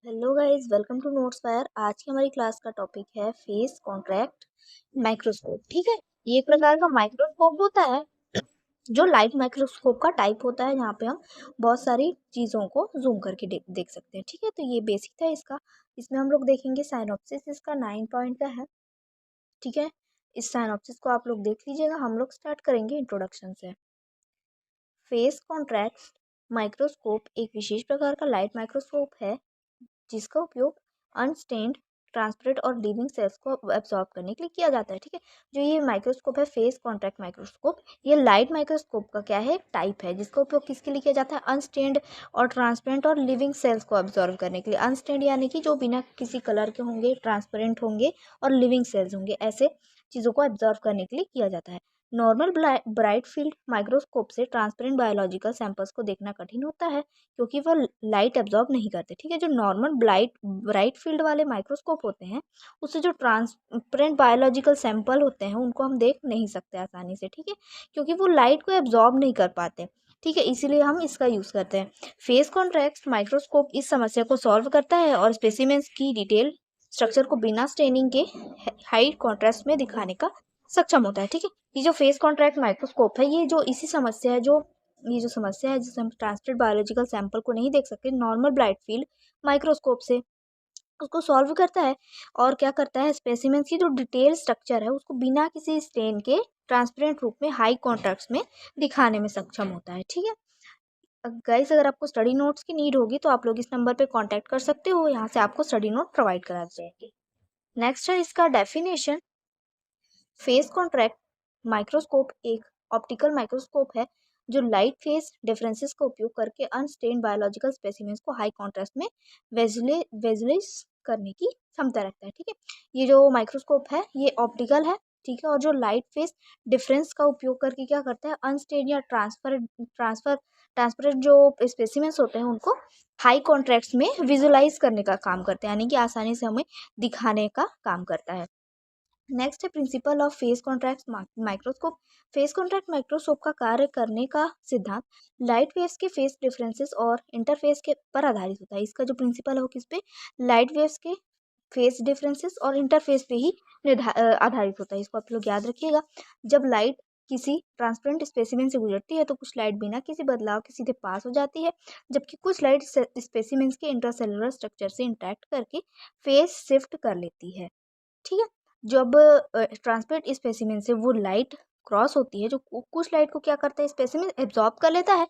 Hello guys, welcome to Notes Fire. आज की हमारी क्लास का टॉपिक है फेस कॉन्ट्रैक्ट माइक्रोस्कोप। ठीक है, ये एक प्रकार का माइक्रोस्कोप होता है जो लाइट माइक्रोस्कोप का टाइप होता है। यहाँ पे हम बहुत सारी चीज़ों को जूम करके देख सकते हैं। ठीक है, तो ये बेसिक था इसका। इसमें हम लोग देखेंगे साइनॉप्सिस, इसका 9 पॉइंट का है। ठीक है, इस साइनॉप्सिस को आप लोग देख लीजिएगा। हम लोग स्टार्ट करेंगे इंट्रोडक्शन से। फेस कॉन्ट्रैक्ट माइक्रोस्कोप एक विशेष प्रकार का लाइट माइक्रोस्कोप है जिसका उपयोग अनस्टेन्ड, ट्रांसपेरेंट और लिविंग सेल्स को एब्जॉर्ब करने के लिए किया जाता है। ठीक है, जो ये माइक्रोस्कोप है फेस कॉन्ट्रैक्ट माइक्रोस्कोप, ये लाइट माइक्रोस्कोप का क्या है, टाइप है, जिसका उपयोग किसके लिए किया जाता है, अनस्टेन्ड और ट्रांसपेरेंट और लिविंग सेल्स को ऑब्जर्व करने के लिए। अनस्टेन्ड यानी कि जो बिना किसी कलर के होंगे, ट्रांसपेरेंट होंगे और लिविंग सेल्स होंगे, ऐसे चीज़ों को ऑब्जर्व करने के लिए किया जाता है। नॉर्मल ब्राइट फील्ड माइक्रोस्कोप से ट्रांसपेरेंट बायोलॉजिकल सैंपल्स को देखना कठिन होता है क्योंकि वह लाइट एब्जॉर्ब नहीं करते। ठीक है, जो नॉर्मल ब्राइट फील्ड वाले माइक्रोस्कोप होते हैं उससे जो ट्रांसपेरेंट बायोलॉजिकल सैंपल होते हैं उनको हम देख नहीं सकते आसानी से। ठीक है, क्योंकि वो लाइट को एब्जॉर्ब नहीं कर पाते। ठीक है, इसीलिए हम इसका यूज़ करते हैं। फेस कॉन्ट्रैक्ट माइक्रोस्कोप इस समस्या को सॉल्व करता है और स्पेसिमेंस की डिटेल स्ट्रक्चर को बिना स्टेनिंग के हाई कॉन्ट्रास्ट में दिखाने का सक्षम होता है। ठीक है, ये जो फेस कॉन्ट्रैक्ट माइक्रोस्कोप है, ये जो इसी समस्या है, ये जो समस्या है जिससे हम ट्रांसपेरेंट बायोलॉजिकल सैंपल को नहीं देख सकते नॉर्मल ब्राइट फील्ड माइक्रोस्कोप से, उसको सॉल्व करता है। और क्या करता है, स्पेसिमेन की जो डिटेल स्ट्रक्चर है उसको बिना किसी स्टेन के ट्रांसपेरेंट रूप में हाई कॉन्ट्रास्ट में दिखाने में सक्षम होता है। ठीक है गाइस, अगर आपको स्टडी नोट्स की नीड होगी तो आप लोग इस नंबर पे कांटेक्ट कर सकते हो, यहाँ से आपको स्टडी नोट प्रोवाइड करा जाएंगे। नेक्स्ट है इसका डेफिनेशन। फेस कॉन्ट्रैक्ट माइक्रोस्कोप एक ऑप्टिकल माइक्रोस्कोप है जो लाइट फेस डिफरेंसेस का उपयोग करके अनस्टेन्ड बायोलॉजिकल स्पेसिमेंस को हाई कॉन्ट्रास्ट में विजुअलाइज करने की क्षमता रखता है। ठीक है, ये जो माइक्रोस्कोप है ये ऑप्टिकल है। ठीक है, और जो लाइट फेस डिफरेंस का उपयोग करके क्या करता है, अनस्टेन्ड या ट्रांसपेरेंट जो स्पेसिमेंस होते हैं उनको हाई कॉन्ट्रास्ट में विजुअलाइज करने का काम करते हैं, यानी कि आसानी से हमें दिखाने का काम करता है। नेक्स्ट है principle of face contract microscope. Face contract microscope का कार्य करने का सिद्धांत लाइट वेव्स के फेस डिफरेंसेस और इंटरफेस के पर आधारित होता है। इसका जो प्रिंसिपल है वो किस पे, लाइट वेव्स के फेस डिफरेंसेस और इंटरफेस पे ही आधारित होता है। इसको आप लोग याद रखिएगा। जब लाइट किसी ट्रांसपेरेंट स्पेसिमेन से गुजरती है तो कुछ लाइट बिना किसी बदलाव के सीधे पास हो जाती है, जबकि कुछ लाइट स्पेसिमेन के इंट्रासेलुलर स्ट्रक्चर से इंटरेक्ट करके फेस शिफ्ट कर लेती है। ठीक है, जब ट्रांसपेरेंट स्पेसिमेन से वो लाइट क्रॉस होती है, जो कुछ लाइट को क्या करता है स्पेसिमेन एब्जॉर्ब कर लेता है,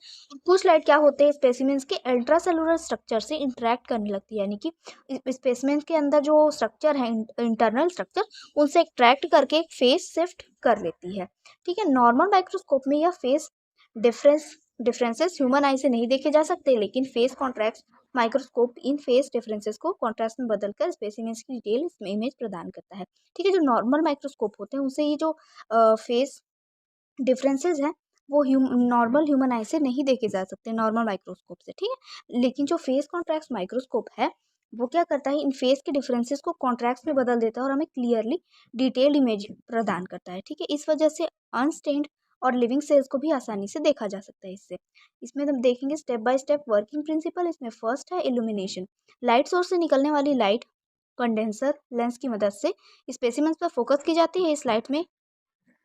कुछ लाइट क्या होते हैं स्पेसिमेंस के अल्ट्रासेलुलर स्ट्रक्चर से इंटरेक्ट करने लगती है, यानी कि स्पेसिमेंस के अंदर जो स्ट्रक्चर है इंटरनल स्ट्रक्चर उनसे इंटरेक्ट करके फेस शिफ्ट कर लेती है। ठीक है, नॉर्मल माइक्रोस्कोप में यह फेस डिफरेंसेस ह्यूमन आई से नहीं देखे जा सकते, लेकिन फेस कॉन्ट्रैक्ट माइक्रोस्कोप इन फेस डिफरेंसेस को कॉन्ट्रास्ट में बदलकर स्पेसिमेंस की डिटेल इसमें इमेज प्रदान करता है। ठीक है, जो नॉर्मल माइक्रोस्कोप होते हैं उनसे ये जो फेस डिफरेंसेस हैं वो नॉर्मल ह्यूमन आई से नहीं देखे जा सकते नॉर्मल माइक्रोस्कोप से। ठीक है, लेकिन जो फेस कॉन्ट्रैक्ट माइक्रोस्कोप है वो क्या करता है, इन फेस के डिफरेंसेस को कॉन्ट्रैक्ट में बदल देता है और हमें क्लियरली डिटेल्ड इमेज प्रदान करता है। ठीक है, इस वजह से अनस्टेन्ड और लिविंग सेल्स को भी आसानी से देखा जा सकता है इससे। इसमें हम देखेंगे step by step working principle. इसमें फर्स्ट है इल्यूमिनेशन। लाइट सोर्स से निकलने वाली लाइट कंडेंसर लेंस की मदद से स्पेसिमेंस पर फोकस की जाती है। इस लाइट में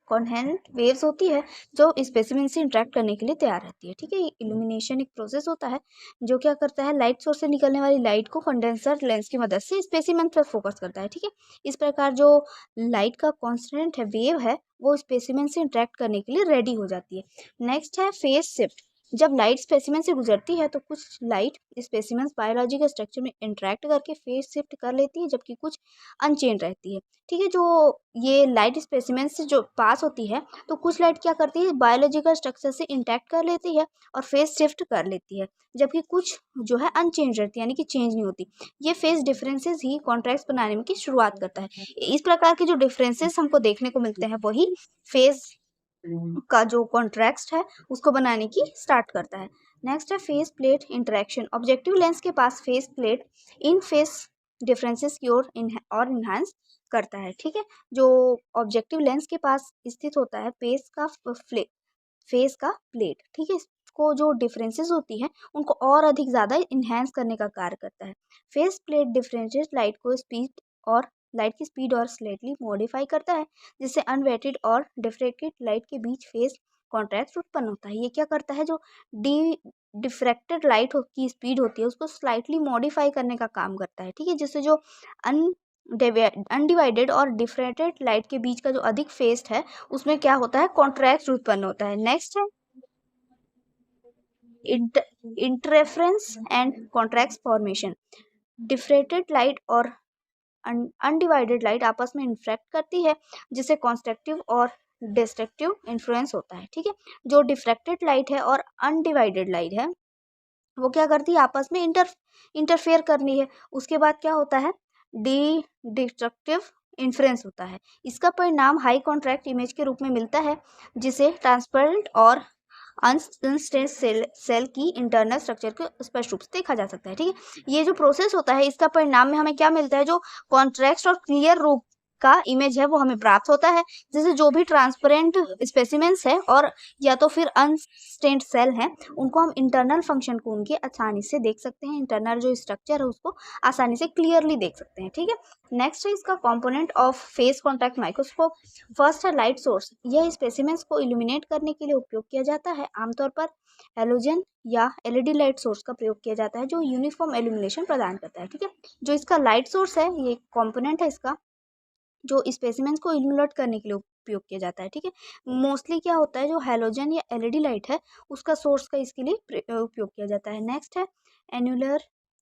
कॉन्हेरेंट वेव्स होती है जो स्पेसिमेन से इंटरेक्ट करने के लिए तैयार रहती है। ठीक है, इल्यूमिनेशन एक प्रोसेस होता है जो क्या करता है, लाइट सोर्स से निकलने वाली लाइट को कंडेंसर लेंस की मदद से स्पेसिमेन पर फोकस करता है। ठीक है, इस प्रकार जो लाइट का कॉन्स्टेंट है वेव है वो स्पेसिमेन से इंटरेक्ट करने के लिए रेडी हो जाती है। नेक्स्ट है फेस शिफ्ट। जब लाइट स्पेसिमेन से गुजरती है तो कुछ लाइट स्पेसिमेन बायोलॉजिकल स्ट्रक्चर में इंटरेक्ट करके फेस शिफ्ट कर लेती है, जबकि कुछ अनचेंज रहती है। ठीक है, जो ये लाइट स्पेसिमेन से जो पास होती है तो कुछ लाइट क्या करती है, बायोलॉजिकल स्ट्रक्चर से इंटैक्ट कर लेती है और फेस शिफ्ट कर लेती है, जबकि कुछ जो है अनचेंज रहती है, यानी कि चेंज नहीं होती। ये फेस डिफरेंसेस ही कॉन्ट्रैक्ट्स बनाने में की शुरुआत करता है। इस प्रकार के जो डिफरेंसेस हमको देखने को मिलते हैं वही फेस का जो कॉन्ट्रैक्ट है उसको बनाने की स्टार्ट करता है। नेक्स्ट है face plate interaction. Objective lens के पास फेस प्लेट इन फेस डिफरेंसेस की ओर और इन्हांस करता है। ठीक है, जो ऑब्जेक्टिव लेंस के पास स्थित होता है फेस का प्लेट। ठीक है, को जो डिफरेंसेस होती है उनको और अधिक ज़्यादा इन्हेंस करने का कार्य करता है। फेस प्लेट डिफरेंसेस लाइट की स्पीड और स्लाइटली मॉडिफाई करता है, जिससे अनवेटेड और डिफ्रेक्टेड लाइट के बीच फेस कॉन्ट्रास्ट उत्पन्न होता है। ये क्या करता है, जो डी डिफ्रैक्टेड लाइट की स्पीड होती है उसको स्लाइटली मॉडिफाई करने का काम करता है, ठीक है, जिससे जो अन अनडिवाइडेड और डिफ्रेक्टेड लाइट के बीच का जो अधिक फेस है उसमें क्या होता है, कॉन्ट्रैक्ट उत्पन्न होता है। नेक्स्ट है interference and contract formation. Diffracted light और अनडिवाइडेड लाइट आपस में इंटरेक्ट करती है, जिससे कॉन्स्ट्रक्टिव और डिस्ट्रक्टिव इन्फ्लुएंस होता है, ठीक है। जो डिफ्रैक्टेड लाइट है और अनडिवाइडेड लाइट है वो क्या करती है, आपस में इंटरफेयर करनी है। उसके बाद क्या होता है, डिस्ट्रक्टिव इन्फ्लुएंस होता है। इसका परिणाम हाई कॉन्ट्रैक्ट इमेज के रूप में मिलता है, जिसे ट्रांसपेरेंट और अनस्टेड सेल की इंटरनल स्ट्रक्चर को स्पष्ट रूप से देखा जा सकता है, ठीक है। ये जो प्रोसेस होता है इसका परिणाम में हमें क्या मिलता है, जो कॉन्ट्रैक्ट और क्लियर रूप का इमेज है वो हमें प्राप्त होता है, जैसे जो भी ट्रांसपेरेंट स्पेसिमेंस है और या तो फिर अनस्टेंड सेल हैं उनको हम इंटरनल फंक्शन को उनके आसानी से देख सकते हैं, इंटरनल जो स्ट्रक्चर है उसको आसानी से क्लियरली देख सकते हैं, ठीक है। नेक्स्ट है इसका component of face contact microscope. First है लाइट सोर्स। यह स्पेसिमेंस को इल्यूमिनेट करने के लिए उपयोग किया जाता है। आमतौर पर हेलोजन या एलईडी लाइट सोर्स का प्रयोग किया जाता है जो यूनिफॉर्म इल्यूमिनेशन प्रदान करता है, ठीक है। जो इसका लाइट सोर्स है, ये कंपोनेंट है इसका, जो स्पेसिमेंस को इल्यूमिनेट करने के लिए उपयोग किया जाता है, ठीक है। मोस्टली क्या होता है, जो हेलोजन या एलईडी लाइट है उसका सोर्स का इसके लिए उपयोग किया जाता है। नेक्स्ट है एन्युलर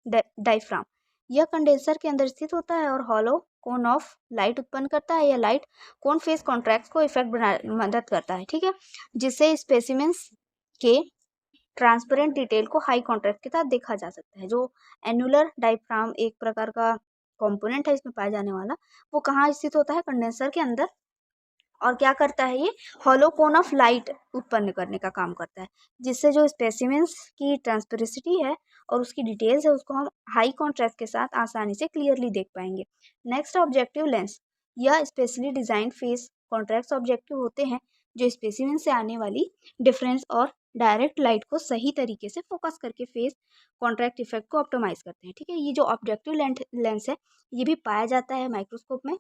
डायफ्राम। यह कंडेंसर के अंदर स्थित होता है और हॉलो कोन ऑफ लाइट उत्पन्न करता है। यह लाइट कोन फेस कॉन्ट्रैक्ट को इफेक्ट बना मदद करता है, ठीक है, जिससे स्पेसिमेंस के ट्रांसपेरेंट डिटेल को हाई कॉन्ट्रैक्ट के साथ देखा जा सकता है। जो एनुलर डायफ्राम एक प्रकार का कंपोनेंट है इसमें पाया जाने वाला, वो कहाँ स्थित होता है, कंडेंसर के अंदर, और क्या करता है, ये हॉलो कोन ऑफ लाइट उत्पन्न करने का काम करता है, जिससे जो स्पेसिमेंस की ट्रांसपेरेंसिटी है और उसकी डिटेल्स है उसको हम हाई कॉन्ट्रास्ट के साथ आसानी से क्लियरली देख पाएंगे। Next objective lens. यह specially design phase contrast objective होते हैं जो स्पेसिमेन से आने वाली डिफरेंस और डायरेक्ट लाइट को सही तरीके से फोकस करके फेस कॉन्ट्रैक्ट इफेक्ट को ऑप्टिमाइज करते हैं, ठीक है। ये जो ऑब्जेक्टिव लेंस है ये भी पाया जाता है माइक्रोस्कोप में,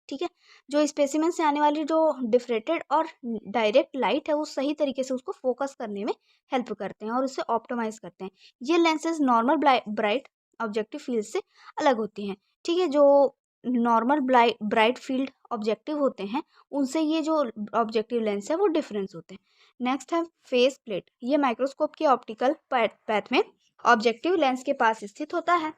ठीक है। जो स्पेसिमेन से आने वाली जो डिफ्रेक्टेड और डायरेक्ट लाइट है वो सही तरीके से उसको फोकस करने में हेल्प करते हैं और उससे ऑप्टिमाइज करते हैं। ये lenses normal bright objective field से अलग होती हैं, ठीक है। जो नॉर्मल ब्राइट फील्ड ऑब्जेक्टिव होते हैं उनसे ये जो ऑब्जेक्टिव लेंस है वो डिफरेंस होते हैं। नेक्स्ट है फेस प्लेट। ये माइक्रोस्कोप के ऑप्टिकल पैथ में ऑब्जेक्टिव लेंस के पास स्थित होता है।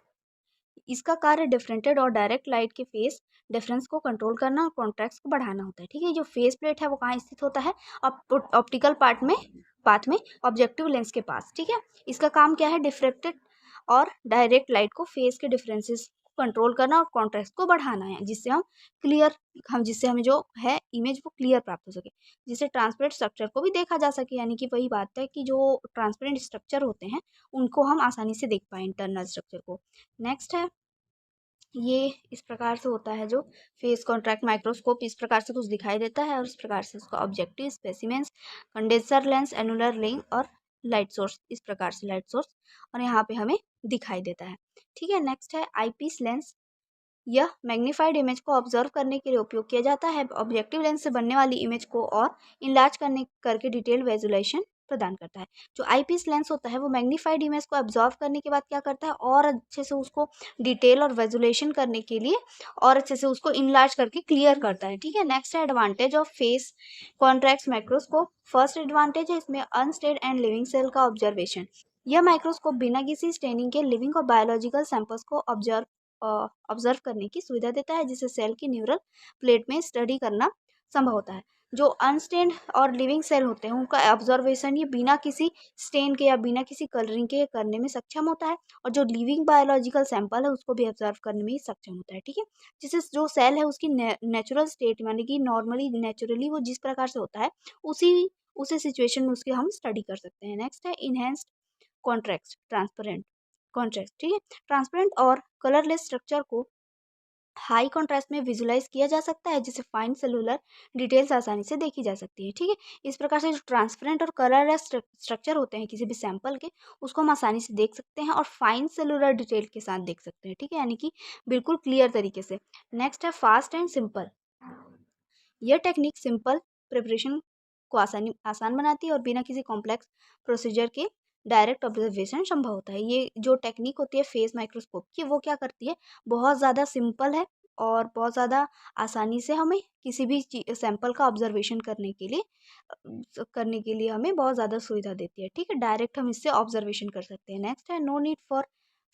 इसका कार्य डिफरेंटेड और डायरेक्ट लाइट के फेस डिफरेंस को कंट्रोल करना और कॉन्ट्रैक्ट्स को बढ़ाना होता है, ठीक है। जो फेस प्लेट है वो कहाँ स्थित होता है, ऑप्टिकल पाथ में ऑब्जेक्टिव लेंस के पास, ठीक है। इसका काम क्या है, डिफ्रेक्टेड और डायरेक्ट लाइट को फेस के डिफरेंसेस को कंट्रोल करना और कॉन्ट्रास्ट को बढ़ाना है, जिससे हमें जो है इमेज वो क्लियर प्राप्त हो सके, जिससे ट्रांसपेरेंट स्ट्रक्चर को भी देखा जा सके, यानी कि वही बात है कि जो ट्रांसपेरेंट स्ट्रक्चर होते हैं उनको हम आसानी से देख पाए, इंटरनल स्ट्रक्चर को। नेक्स्ट है ये इस प्रकार से होता है, जो फेस कॉन्ट्रैक्ट माइक्रोस्कोप इस प्रकार से कुछ दिखाई देता है और इस प्रकार से उसका objective specimens condenser lens annular ring और लाइट सोर्स, इस प्रकार से लाइट सोर्स और यहाँ पे हमें दिखाई देता है, ठीक है। नेक्स्ट है आईपीस लेंस। यह मैग्नीफाइड इमेज को ऑब्जर्व करने के लिए उपयोग किया जाता है। ऑब्जेक्टिव लेंस से बनने वाली इमेज को और इनलार्ज करके डिटेल विजुअलाइजेशन प्रदान करता है। जो आईपीस लेंस होता है वो मैग्नीफाइड इमेज को ऑब्जर्व करने के बाद क्या करता है, और अच्छे से उसको डिटेल और विजुअलाइजेशन करने के लिए और अच्छे से उसको इनलार्ज करके क्लियर करता है, ठीक है। नेक्स्ट है advantage of face contract microscope. First advantage है इसमें अनस्टेड एंड लिविंग सेल का ऑब्जर्वेशन। यह माइक्रोस्कोप बिना किसी स्टेनिंग के लिविंग और बायोलॉजिकल सैंपल्स को ऑब्जर्व करने की सुविधा देता है, जिससे सेल की न्यूरल प्लेट में स्टडी करना संभव होता है। जो अनस्टेन्ड और लिविंग सेल होते हैं उनका ऑब्जर्वेशन ये बिना किसी स्टेन के या बिना किसी कलरिंग के करने में सक्षम होता है, और जो लिविंग बायोलॉजिकल सैंपल है उसको भी ऑब्जर्व करने में सक्षम होता है, ठीक है। जिससे जो सेल है उसकी नेचुरल स्टेट यानी कि नॉर्मली नेचुरली वो जिस प्रकार से होता है उसी सिचुएशन में उसकी हम स्टडी कर सकते हैं। नेक्स्ट है इनहेंस्ड कॉन्ट्रैक्ट ट्रांसपेरेंट कॉन्ट्रैक्ट, ठीक है। ट्रांसपेरेंट और कलरलेस स्ट्रक्चर को हाई कॉन्ट्रास्ट में विजुलाइज किया जा सकता है, जिससे फाइन सेलुलर डिटेल्स आसानी से देखी जा सकती है। ठीक है, इस प्रकार से जो ट्रांसपेरेंट और कलर स्ट्रक्चर होते हैं किसी भी सैंपल के, उसको हम आसानी से देख सकते हैं और फाइन सेलुलर डिटेल के साथ देख सकते हैं। ठीक है, यानी कि बिल्कुल क्लियर तरीके से। नेक्स्ट है फास्ट एंड सिंपल। यह टेक्निक सिंपल प्रिपरेशन को आसान बनाती है और बिना किसी कॉम्प्लेक्स प्रोसीजर के डायरेक्ट ऑब्जर्वेशन संभव होता है। ये जो टेक्निक होती है फेस माइक्रोस्कोप की, वो क्या करती है, बहुत ज़्यादा सिंपल है और बहुत ज़्यादा आसानी से हमें किसी भी सैंपल का ऑब्जर्वेशन करने के लिए हमें बहुत ज़्यादा सुविधा देती है। ठीक है, डायरेक्ट हम इससे ऑब्जर्वेशन कर सकते हैं। नेक्स्ट है नो नीड फॉर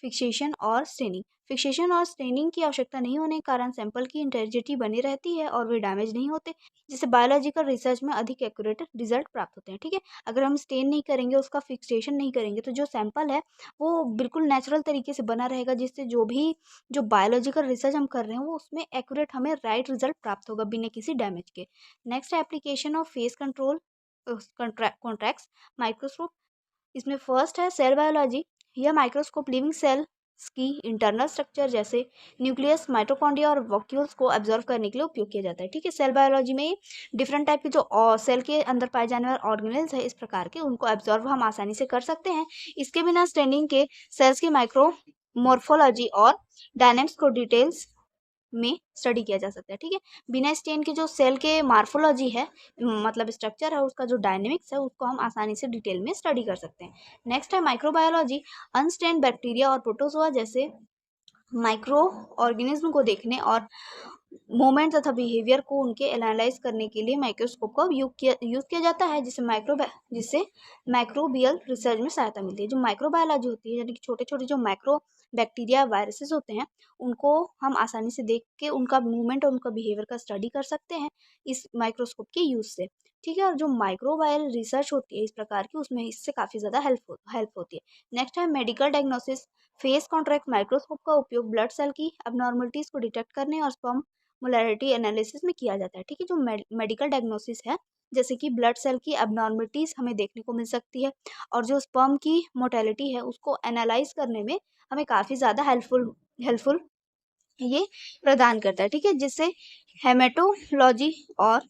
फिक्सेशन और स्टेनिंग। फिक्सेशन और स्टेनिंग की आवश्यकता नहीं होने के कारण सैंपल की इंटेग्रिटी बनी रहती है और वे डैमेज नहीं होते, जिससे बायोलॉजिकल रिसर्च में अधिक एक्यूरेट रिजल्ट प्राप्त होते हैं। ठीक है, अगर हम स्टेन नहीं करेंगे, उसका फिक्सेशन नहीं करेंगे, तो जो सैंपल है वो बिल्कुल नेचुरल तरीके से बना रहेगा, जिससे जो बायोलॉजिकल रिसर्च हम कर रहे हैं वो उसमें एक्यूरेट हमें राइट रिजल्ट प्राप्त होगा बिना किसी डैमेज के। नेक्स्ट है application of face control contracts microscope. इसमें फर्स्ट है सेल बायोलॉजी। यह माइक्रोस्कोप लिविंग सेल की इंटरनल स्ट्रक्चर जैसे न्यूक्लियस, माइटोकॉन्ड्रिया और वॉक्यूल्स को ऑब्जर्व करने के लिए उपयोग किया जाता है। ठीक है, सेल बायोलॉजी में डिफरेंट टाइप के जो सेल के अंदर पाए जाने वाले ऑर्गेनेल्स है, इस प्रकार के उनको ऑब्जर्व हम आसानी से कर सकते हैं। इसके बिना स्टेनिंग के सेल्स की माइक्रो मोर्फोलॉजी और डायनेमिक्स को डिटेल्स में स्टडी किया जा सकता है। ठीक है, बिना स्टेन के जो सेल के मार्फोलॉजी है, मतलब स्ट्रक्चर है, उसका जो डायनेमिक्स है, उसको हम आसानी से डिटेल में स्टडी कर सकते हैं। नेक्स्ट है माइक्रोबायोलॉजी। अनस्टेन बैक्टीरिया और प्रोटोजोआ जैसे माइक्रो ऑर्गेनिज्म को देखने और मूवमेंट तथा बिहेवियर को उनके एनालाइज करने के लिए माइक्रोस्कोप का यूज किया जाता है, जिससे माइक्रोबियल रिसर्च में सहायता मिलती है। जो माइक्रोबायोलॉजी होती है, यानी कि छोटे छोटे जो माइक्रो बैक्टीरिया वायरसेस होते हैं, उनको हम आसानी से देख के उनका मूवमेंट और उनका बिहेवियर का स्टडी कर सकते हैं इस माइक्रोस्कोप के यूज से। ठीक है, और जो माइक्रोबायल रिसर्च होती है इस प्रकार की, उसमें इससे काफ़ी ज़्यादा हेल्प होती है। नेक्स्ट है medical diagnosis. Face contract microscope का उपयोग ब्लड सेल की अबनॉर्मलिटीज को डिटेक्ट करने और स्पर्म मोलैरिटी एनालिसिस में किया जाता है। ठीक है, जो मेडिकल डायग्नोसिस है, जैसे कि ब्लड सेल की अबनॉर्मलिटीज हमें देखने को मिल सकती है और जो स्पर्म की मोटेलिटी है उसको एनालाइज करने में हमें काफ़ी ज़्यादा हेल्पफुल ये प्रदान करता है। ठीक है, जिससे हेमेटोलॉजी और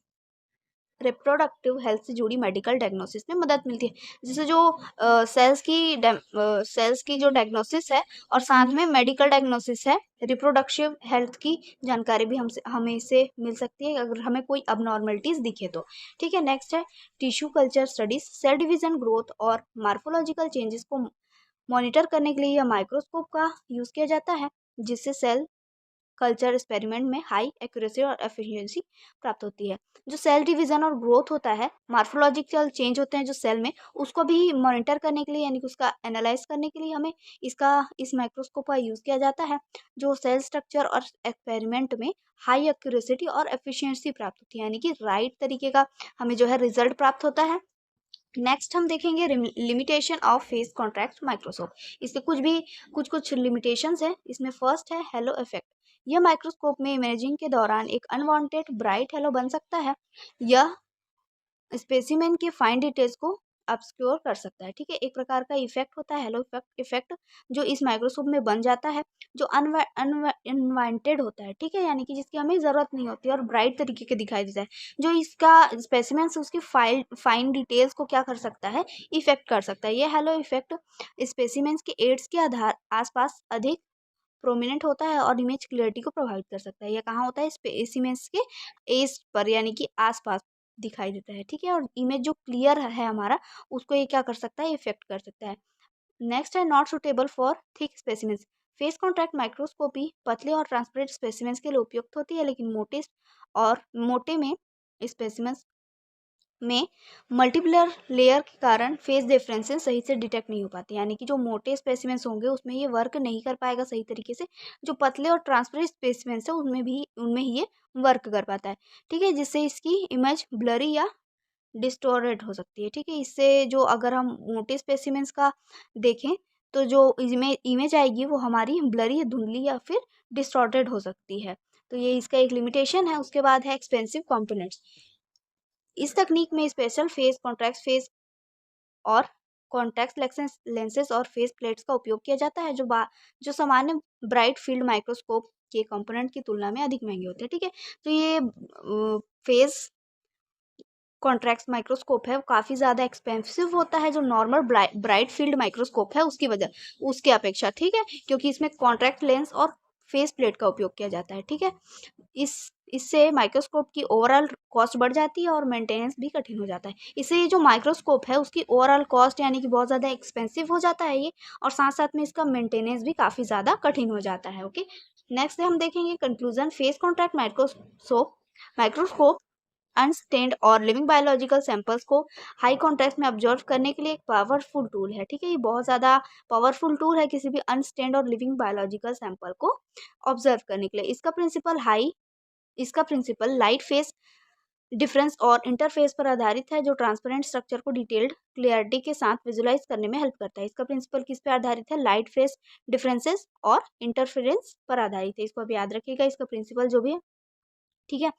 रिप्रोडक्टिव हेल्थ से जुड़ी मेडिकल डायग्नोसिस में मदद मिलती है। जैसे जो सेल्स की जो डायग्नोसिस है और साथ में मेडिकल डायग्नोसिस है, रिप्रोडक्टिव हेल्थ की जानकारी भी हमें इससे मिल सकती है अगर हमें कोई अबनॉर्मलिटीज दिखे तो। ठीक है, नेक्स्ट है tissue culture studies. Cell division, growth और मार्फोलॉजिकल चेंजेस को मॉनिटर करने के लिए यह माइक्रोस्कोप का यूज किया जाता है, जिससे सेल कल्चर एक्सपेरिमेंट में हाई एक्यूरेसी और एफिशिएंसी प्राप्त होती है। जो सेल डिवीजन और ग्रोथ होता है, मार्फोलॉजिकल चेंज होते हैं जो सेल में, उसको भी मॉनिटर करने के लिए, यानी कि उसका एनालाइज करने के लिए हमें इस माइक्रोस्कोप का यूज़ किया जाता है, जो सेल स्ट्रक्चर और एक्सपेरिमेंट में हाई एक्यूरेसिटी और एफिशिएंसी प्राप्त होती है, यानी कि राइट तरीके का हमें जो है रिजल्ट प्राप्त होता है। नेक्स्ट हम देखेंगे limitation of face contract microscope. इसके कुछ लिमिटेशंस है। इसमें फर्स्ट है हेलो इफेक्ट। यह माइक्रोस्कोप में इमेजिंग के दौरान एक अनवांटेड ब्राइट हेलो बन सकता है। यह स्पेसिमेन के फाइन डिटेल्स को ऑब्सक्योर कर सकता है। ठीक है, एक प्रकार का इफेक्ट होता है हेलो इफेक्ट, जो इस माइक्रोस्कोप में बन जाता है, जो अनवांटेड होता है। ठीक है, यानी कि जिसकी हमें ज़रूरत नहीं होती और ब्राइट तरीके के दिखाई देता है। जो इसका स्पेसिमेन उसकी फाइन डिटेल्स को क्या कर सकता है, इफेक्ट कर सकता है। ये हेलो इफेक्ट स्पेसिमेंस के एड्स के आधार आसपास अधिक प्रोमिनेंट होता है और इमेज क्लियरिटी को प्रभावित कर सकता है। यह कहाँ होता है, स्पेसिमेंस के एज पर, यानी कि आसपास दिखाई देता है। ठीक है, और इमेज जो क्लियर है हमारा, उसको ये क्या कर सकता है, इफेक्ट कर सकता है। नेक्स्ट है not suitable for thick specimens. Face contract microscopy पतले और ट्रांसपेरेंट स्पेसिमेंस के लिए उपयुक्त होती है, लेकिन मोटे में स्पेसिमेंस में मल्टीपलर लेयर के कारण फेस डिफरेंसेस सही से डिटेक्ट नहीं हो पाते, यानी कि जो मोटे स्पेसिमेंस होंगे उसमें ये वर्क नहीं कर पाएगा सही तरीके से। जो पतले और ट्रांसपेरेंट स्पेसिमेंस है उनमें ही ये वर्क कर पाता है। ठीक है, जिससे इसकी इमेज ब्लरी या डिस्टोरेट हो सकती है। ठीक है, इससे जो अगर हम मोटे स्पेसिमेंस का देखें, तो जो इमेज आएगी वो हमारी ब्लरी, धुंधली या फिर डिस्टॉर्टेड हो सकती है। तो ये इसका एक लिमिटेशन है। उसके बाद है एक्सपेंसिव कंपोनेंट्स। इस तकनीक में स्पेशल फेस और कॉन्टैक्ट लेंसेज और फेस प्लेट्स का उपयोग किया जाता है, जो सामान्य ब्राइट फील्ड माइक्रोस्कोप के कंपोनेंट की तुलना में अधिक महंगे होते हैं, ठीक है। तो ये फेज कॉन्ट्रैक्ट माइक्रोस्कोप है वो काफ़ी ज़्यादा एक्सपेंसिव होता है जो नॉर्मल ब्राइट फील्ड माइक्रोस्कोप है उसकी वजह उसके अपेक्षा, ठीक है, क्योंकि इसमें कॉन्ट्रैक्ट लेंस और फेस प्लेट का उपयोग किया जाता है, ठीक है। इस इससे माइक्रोस्कोप की ओवरऑल कॉस्ट बढ़ जाती है और मेंटेनेंस भी कठिन हो जाता है। इससे ये जो माइक्रोस्कोप है उसकी ओवरऑल कॉस्ट यानी कि बहुत ज़्यादा एक्सपेंसिव हो जाता है ये, और साथ साथ में इसका मेंटेनेंस भी काफ़ी ज़्यादा कठिन हो जाता है। ओके, नेक्स्ट हम देखेंगे conclusion. Face contract microscope unstained और लिविंग बायोलॉजिकल सैंपल्स को हाई कॉन्ट्रास्ट में ऑब्जर्व करने के लिए एक पावरफुल टूल है, ठीक है। ये बहुत ज़्यादा पावरफुल टूल है किसी भी अनस्टेन्ड और लिविंग बायोलॉजिकल सैंपल को ऑब्जर्व करने के लिए। इसका प्रिंसिपल लाइट फेस डिफरेंस और इंटरफेस पर आधारित है जो ट्रांसपेरेंट स्ट्रक्चर को डिटेल्ड क्लियरिटी के साथ विजुलाइज करने में हेल्प करता है। इसका प्रिंसिपल किस पे आधारित है? लाइट फेस डिफरेंसेस और इंटरफेरेंस पर आधारित है। इसको अब याद रखिएगा, इसका प्रिंसिपल जो भी है, ठीक है।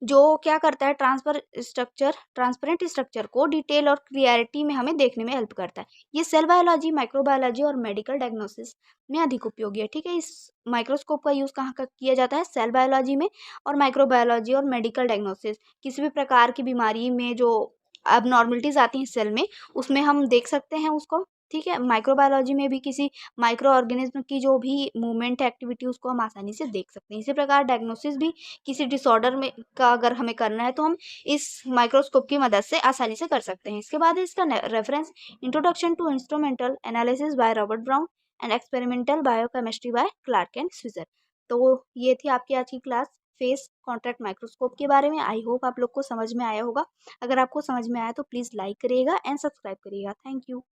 जो क्या करता है, ट्रांसपेरेंट स्ट्रक्चर को डिटेल और क्लियरिटी में हमें देखने में हेल्प करता है। ये सेल बायोलॉजी, माइक्रोबायोलॉजी और मेडिकल डायग्नोसिस में अधिक उपयोगी है, ठीक है। इस माइक्रोस्कोप का यूज़ कहाँ का किया जाता है? सेल बायोलॉजी में और माइक्रोबायोलॉजी और मेडिकल डायग्नोसिस। किसी भी प्रकार की बीमारी में जो अबनॉर्मलिटीज आती हैं सेल में, उसमें हम देख सकते हैं उसको, ठीक है। माइक्रोबायोलॉजी में भी किसी माइक्रो ऑर्गेनिज्म की जो भी मूवमेंट एक्टिविटी उसको हम आसानी से देख सकते हैं। इसी प्रकार डायग्नोसिस भी किसी डिसऑर्डर में का अगर हमें करना है तो हम इस माइक्रोस्कोप की मदद से आसानी से कर सकते हैं। इसके बाद इसका reference introduction to instrumental analysis by Robert Brown and experimental biochemistry by Clark and Switzer. तो ये थी आपकी आज की क्लास फेस कॉन्ट्रैक्ट माइक्रोस्कोप के बारे में। आई होप आप लोग को समझ में आया होगा। अगर आपको समझ में आया तो प्लीज़ लाइक करिएगा एंड सब्सक्राइब करिएगा। Thank you.